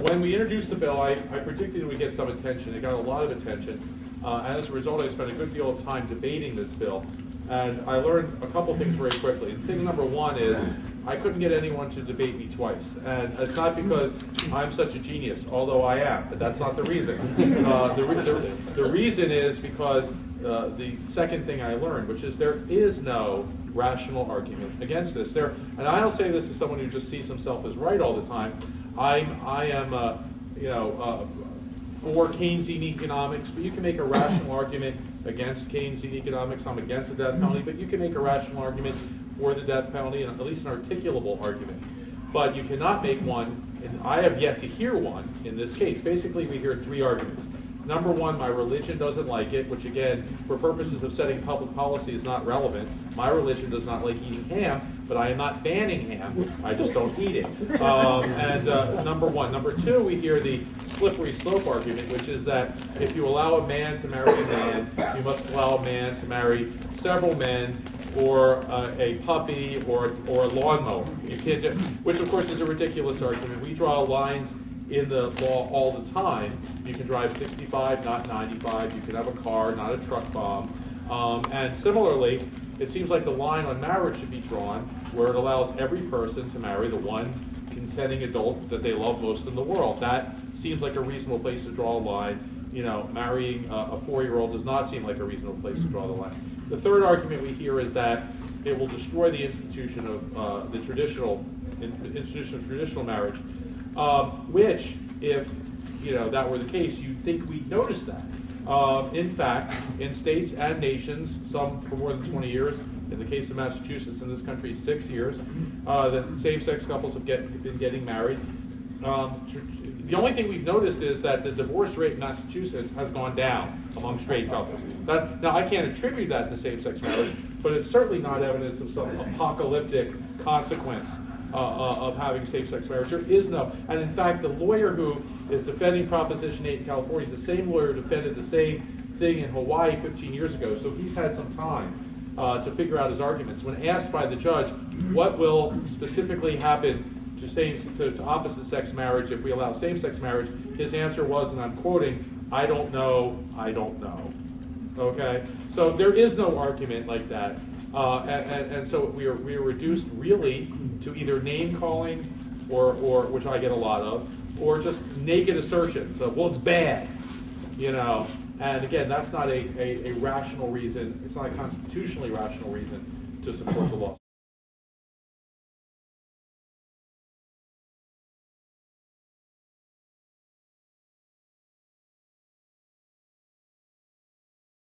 when we introduced the bill, I predicted it would get some attention. It got a lot of attention. And as a result, I spent a good deal of time debating this bill. And I learned a couple things very quickly. Thing number one is I couldn't get anyone to debate me twice. And it's not because I'm such a genius, although I am, but that's not the reason. The reason is because the second thing I learned, which is there is no rational argument against this. And I don't say this as someone who just sees himself as right all the time. I am, for Keynesian economics, but you can make a rational argument against Keynesian economics. I'm against the death penalty, but you can make a rational argument for the death penalty, and at least an articulable argument. But you cannot make one, and I have yet to hear one in this case. Basically, we hear three arguments. Number one, my religion doesn't like it, which again, for purposes of setting public policy is not relevant. My religion does not like eating ham, but I am not banning ham. I just don't eat it. Number one. Number two, we hear the slippery slope argument, which is that if you allow a man to marry a man, you must allow a man to marry several men, or a puppy, or a lawnmower. You can't do, which of course is a ridiculous argument. We draw lines in the law all the time. You can drive 65, not 95. You can have a car, not a truck bomb. And similarly, it seems like the line on marriage should be drawn where it allows every person to marry the one consenting adult that they love most in the world. That seems like a reasonable place to draw a line. You know, marrying a 4-year-old does not seem like a reasonable place to draw the line. The third argument we hear is that it will destroy the institution of the traditional marriage. Which, if that were the case, you'd think we'd notice that. In fact, in states and nations, some for more than 20 years, in the case of Massachusetts, in this country, 6 years, that same-sex couples have been getting married. The only thing we've noticed is that the divorce rate in Massachusetts has gone down among straight couples. Now, I can't attribute that to same-sex marriage, but it's certainly not evidence of some apocalyptic consequence of having same-sex marriage. There is no. And in fact, the lawyer who is defending Proposition 8 in California is the same lawyer who defended the same thing in Hawaii 15 years ago. So he's had some time to figure out his arguments. When asked by the judge, what will specifically happen to opposite-sex marriage if we allow same-sex marriage, his answer was, and I'm quoting, I don't know. Okay? So there is no argument like that. And so we are reduced really to either name-calling, or which I get a lot of, or just naked assertions of, well, it's bad, And again, that's not a rational reason. It's not a constitutionally rational reason to support the law.